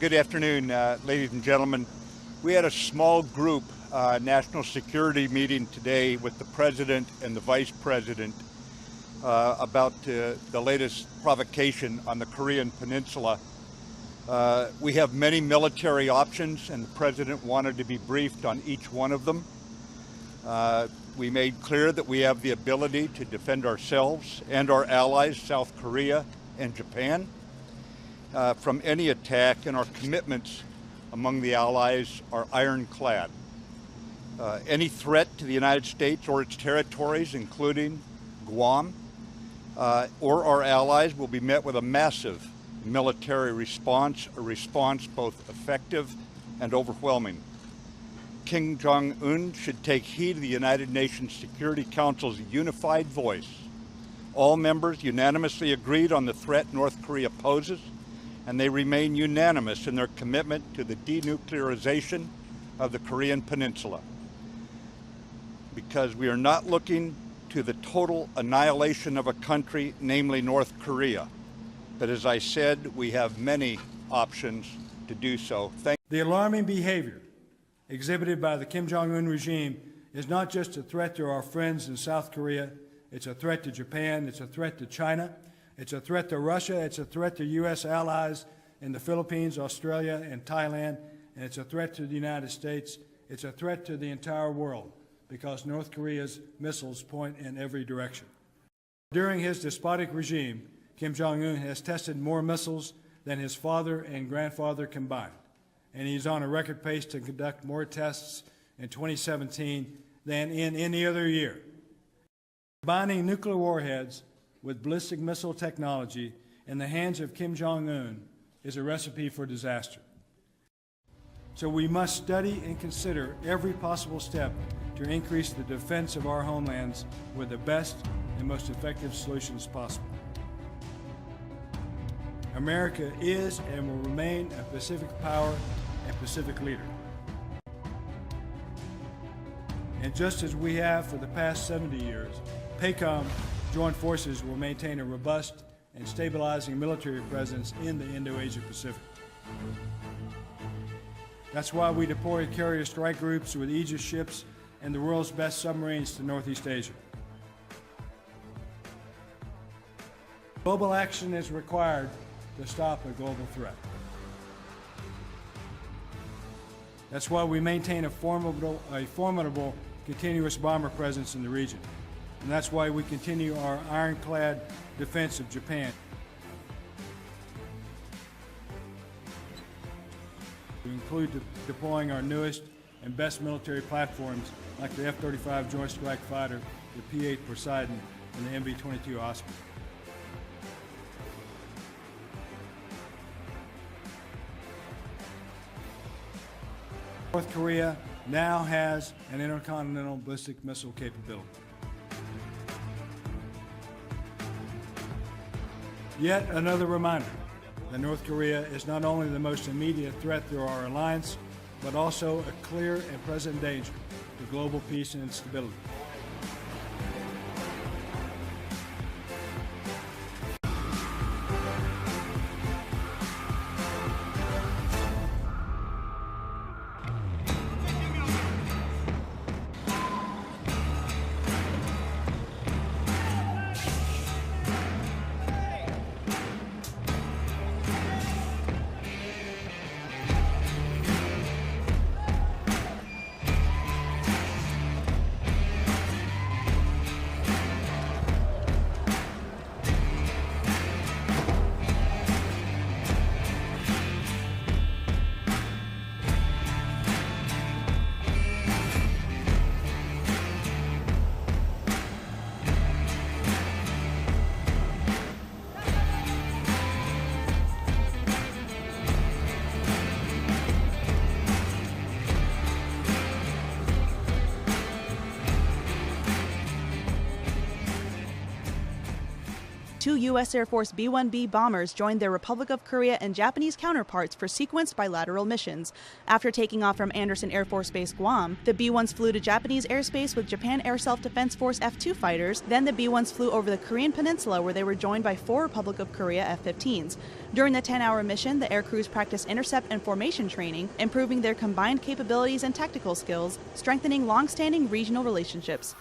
Good afternoon, ladies and gentlemen. We had a small group national security meeting today with the President and the Vice President about the latest provocation on the Korean Peninsula. We have many military options, and the President wanted to be briefed on each one of them. We made clear that we have the ability to defend ourselves and our allies, South Korea and Japan, from any attack, and our commitments among the allies are ironclad. Any threat to the United States or its territories, including Guam, or our allies, will be met with a massive military response, a response both effective and overwhelming. Kim Jong-un should take heed of the United Nations Security Council's unified voice. All members unanimously agreed on the threat North Korea poses, and they remain unanimous in their commitment to the denuclearization of the Korean Peninsula. Because we are not looking to the total annihilation of a country, namely North Korea. But as I said, we have many options to do so. The alarming behavior exhibited by the Kim Jong-un regime is not just a threat to our friends in South Korea, it's a threat to Japan, it's a threat to China, it's a threat to Russia, it's a threat to U.S. allies in the Philippines, Australia, and Thailand, and it's a threat to the United States. It's a threat to the entire world because North Korea's missiles point in every direction. During his despotic regime, Kim Jong-un has tested more missiles than his father and grandfather combined, and he's on a record pace to conduct more tests in 2017 than in any other year. Combining nuclear warheads with ballistic missile technology in the hands of Kim Jong-un is a recipe for disaster. So we must study and consider every possible step to increase the defense of our homelands with the best and most effective solutions possible. America is and will remain a Pacific power and Pacific leader. And just as we have for the past 70 years, PACOM joint forces will maintain a robust and stabilizing military presence in the Indo-Asia Pacific. That's why we deploy carrier strike groups with Aegis ships and the world's best submarines to Northeast Asia. Global action is required to stop a global threat. That's why we maintain a formidable continuous bomber presence in the region. And that's why we continue our ironclad defense of Japan. We include deploying our newest and best military platforms like the F-35 Joint Strike Fighter, the P-8 Poseidon, and the MB-22 Osprey. North Korea now has an intercontinental ballistic missile capability. Yet another reminder that North Korea is not only the most immediate threat to our alliance, but also a clear and present danger to global peace and stability. 2 U.S. Air Force B-1B bombers joined their Republic of Korea and Japanese counterparts for sequenced bilateral missions. After taking off from Andersen Air Force Base, Guam, the B-1s flew to Japanese airspace with Japan Air Self-Defense Force F-2 fighters. Then the B-1s flew over the Korean Peninsula, where they were joined by 4 Republic of Korea F-15s. During the 10-hour mission, the air crews practiced intercept and formation training, improving their combined capabilities and tactical skills, strengthening long-standing regional relationships.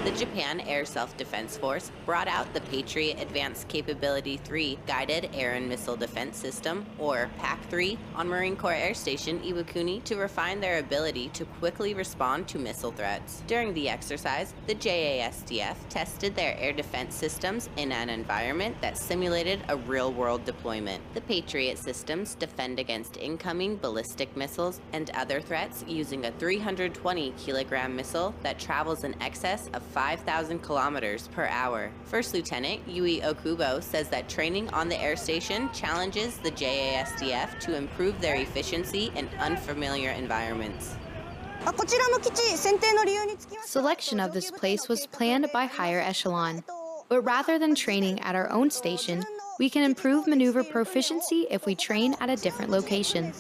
The Japan Air Self-Defense Force brought out the Patriot Advanced Capability 3 Guided Air and Missile Defense System, or PAC-3, on Marine Corps Air Station Iwakuni to refine their ability to quickly respond to missile threats. During the exercise, the JASDF tested their air defense systems in an environment that simulated a real-world deployment. The Patriot systems defend against incoming ballistic missiles and other threats using a 320-kilogram missile that travels in excess of 5,000 kilometers per hour. First Lieutenant Yui Okubo says that training on the air station challenges the JASDF to improve their efficiency in unfamiliar environments. Selection of this place was planned by higher echelon, but rather than training at our own station, we can improve maneuver proficiency if we train at a different location.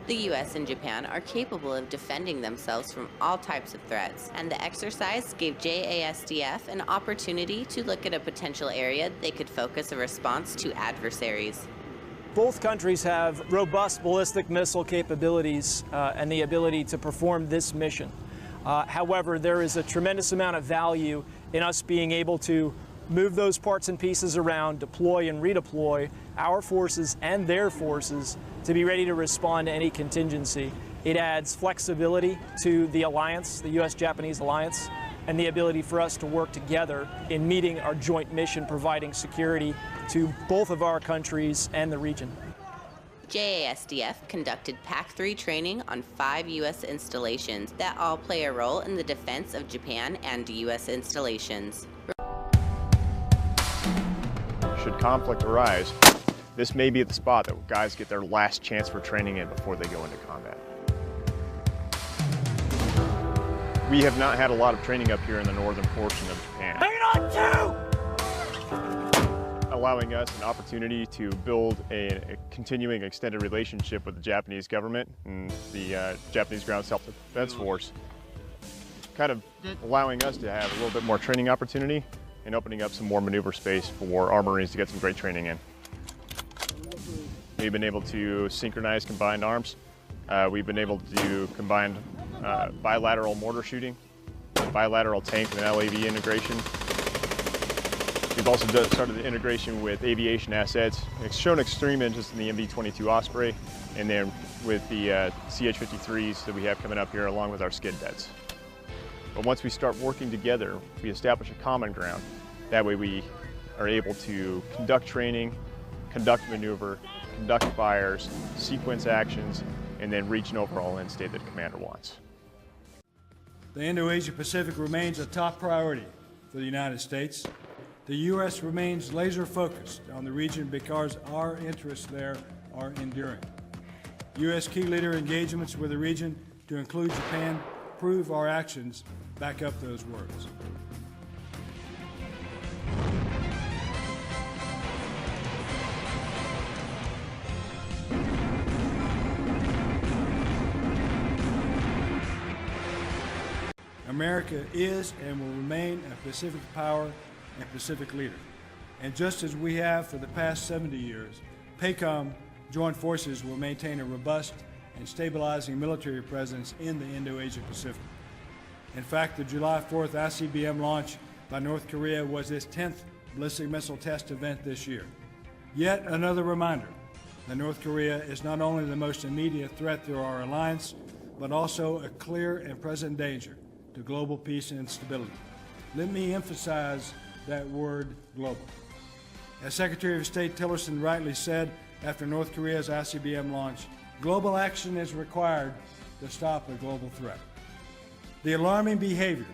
The U.S. and Japan are capable of defending themselves from all types of threats, and the exercise gave JASDF an opportunity to look at a potential area they could focus a response to adversaries. Both countries have robust ballistic missile capabilities and the ability to perform this mission. However, there is a tremendous amount of value in us being able to move those parts and pieces around, deploy and redeploy our forces and their forces to be ready to respond to any contingency. It adds flexibility to the alliance, the U.S.-Japanese alliance, and the ability for us to work together in meeting our joint mission, providing security to both of our countries and the region. JASDF conducted PAC-3 training on 5 U.S. installations that all play a role in the defense of Japan and U.S. installations. Should conflict arise, this may be the spot that guys get their last chance for training in before they go into combat. We have not had a lot of training up here in the northern portion of Japan. Allowing us an opportunity to build a continuing extended relationship with the Japanese government and the Japanese Ground Self-Defense Force, kind of allowing us to have a little bit more training opportunity and opening up some more maneuver space for our Marines to get some great training in. We've been able to synchronize combined arms. We've been able to combine bilateral mortar shooting, bilateral tank and LAV integration. We've also started the integration with aviation assets. It's shown extreme interest in the MV-22 Osprey, and then with the CH-53s that we have coming up here, along with our skid beds. But once we start working together, we establish a common ground. That way we are able to conduct training, conduct maneuver, conduct fires, sequence actions, and then reach an overall end state that the commander wants. The Indo-Asia Pacific remains a top priority for the United States. The U.S. remains laser-focused on the region because our interests there are enduring. U.S. key leader engagements with the region, to include Japan, prove our actions back up those words. America is and will remain a Pacific power and Pacific leader. And just as we have for the past 70 years, PACOM joint forces will maintain a robust and stabilizing military presence in the Indo-Asia Pacific. In fact, the July 4th ICBM launch by North Korea was its 10th ballistic missile test event this year. Yet another reminder that North Korea is not only the most immediate threat to our alliance, but also a clear and present danger to global peace and stability. Let me emphasize that word, global. As Secretary of State Tillerson rightly said after North Korea's ICBM launch, global action is required to stop a global threat. The alarming behavior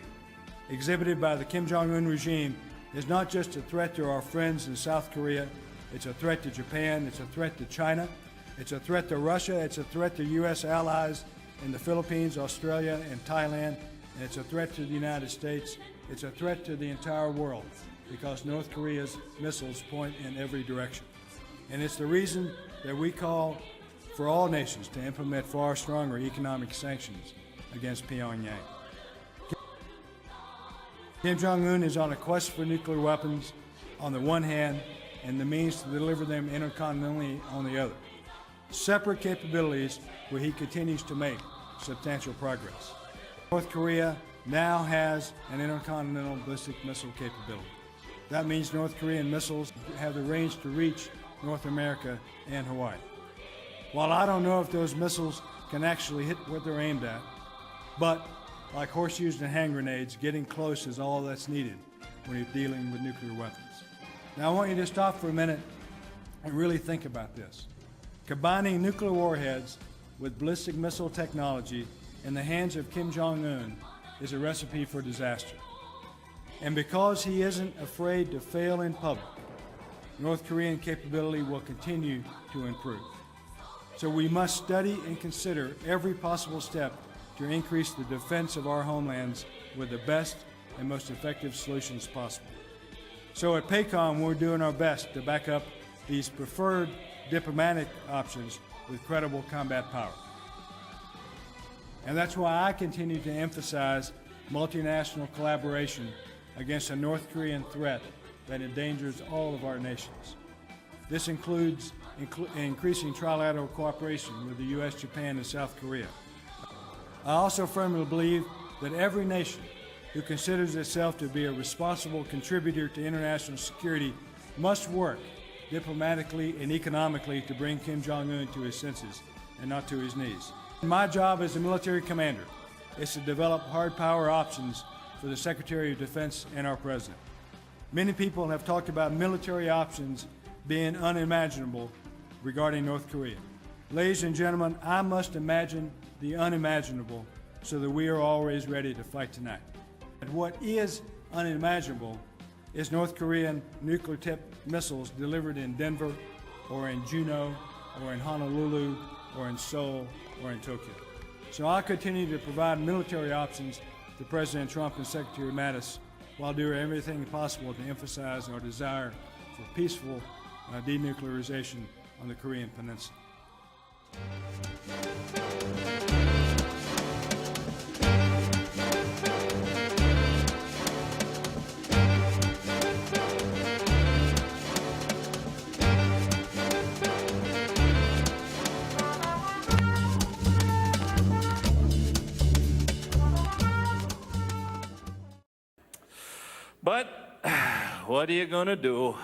exhibited by the Kim Jong-un regime is not just a threat to our friends in South Korea, it's a threat to Japan, it's a threat to China, it's a threat to Russia, it's a threat to U.S. allies in the Philippines, Australia, and Thailand, and it's a threat to the United States. It's a threat to the entire world because North Korea's missiles point in every direction. And it's the reason that we call for all nations to implement far stronger economic sanctions against Pyongyang. Kim Jong-un is on a quest for nuclear weapons on the one hand and the means to deliver them intercontinentally on the other. Separate capabilities where he continues to make substantial progress. North Korea now has an intercontinental ballistic missile capability. That means North Korean missiles have the range to reach North America and Hawaii. While I don't know if those missiles can actually hit what they're aimed at, but like horseshoes and hand grenades, getting close is all that's needed when you're dealing with nuclear weapons. Now I want you to stop for a minute and really think about this. Combining nuclear warheads with ballistic missile technology in the hands of Kim Jong-un is a recipe for disaster. And because he isn't afraid to fail in public, North Korean capability will continue to improve. So we must study and consider every possible step to increase the defense of our homelands with the best and most effective solutions possible. So at PACOM, we're doing our best to back up these preferred diplomatic options with credible combat power. And that's why I continue to emphasize multinational collaboration against a North Korean threat that endangers all of our nations. This includes increasing trilateral cooperation with the U.S., Japan, and South Korea. I also firmly believe that every nation who considers itself to be a responsible contributor to international security must work diplomatically and economically to bring Kim Jong-un to his senses and not to his knees. My job as a military commander is to develop hard power options for the Secretary of Defense and our President. Many people have talked about military options being unimaginable regarding North Korea. Ladies and gentlemen, I must imagine the unimaginable so that we are always ready to fight tonight. And what is unimaginable is North Korean nuclear-tipped missiles delivered in Denver or in Juneau or in Honolulu or in Seoul or in Tokyo. So I'll continue to provide military options to President Trump and Secretary Mattis while doing everything possible to emphasize our desire for peaceful denuclearization on the Korean Peninsula. But what are you gonna do?